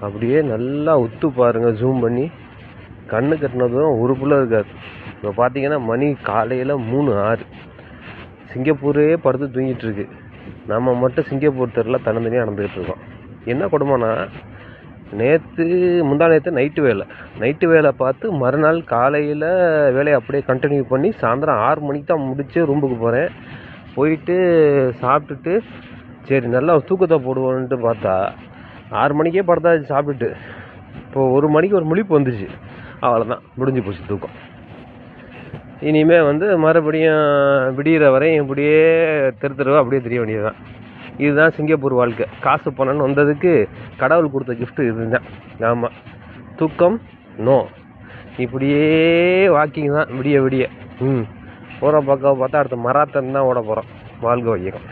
அப்படியே நல்லா உத்து பாருங்கள், ஜூம் பண்ணி. கண்ணு கட்டின தூரம் ஒரு புள்ள இருக்காது. இப்போ பார்த்தீங்கன்னா மணி காலையில் 3:06. சிங்கப்பூரே படுத்து தூங்கிட்டு இருக்கு. நம்ம மட்டும் சிங்கப்பூர் தெருவில் தனித்தனியாக நடந்துக்கிட்டு இருக்கோம். என்ன கொடுமைனா, முந்தா நேற்று நைட்டு வேலை பார்த்து மறுநாள் காலையில் வேலையை அப்படியே கண்டினியூ பண்ணி சாயந்தரம் 6 மணிக்கு தான் முடித்து ரூமுக்கு போகிறேன். போயிட்டு சாப்பிட்டுட்டு சரி நல்லா தூக்கத்தை போடுவோன்ட்டு பார்த்தா 6 மணிக்கே படுத்தாச்சு சாப்பிட்டுட்டு. இப்போ 1 மணிக்கு ஒரு முழிப்பு வந்துச்சு. அவ்வளோதான், முடிஞ்சு போச்சு தூக்கம். இனிமேல் மறுபடியும் விடிகிற வரையும் இப்படியே தெருவா அப்படியே தெரிய வேண்டியதுதான். இதுதான் சிங்கப்பூர் வாழ்க்கை. காசு பணம்னு வந்ததுக்கு கடவுள் கொடுத்த கிஃப்ட்டு இதுதான். ஆமாம், தூக்கம் நோ. இப்படியே வாக்கிங் தான் விடிய. போகிற பக்கம் பார்த்தா அடுத்த மராத்தான் தான் ஓட போகிறோம். வாழ்க வையகம்.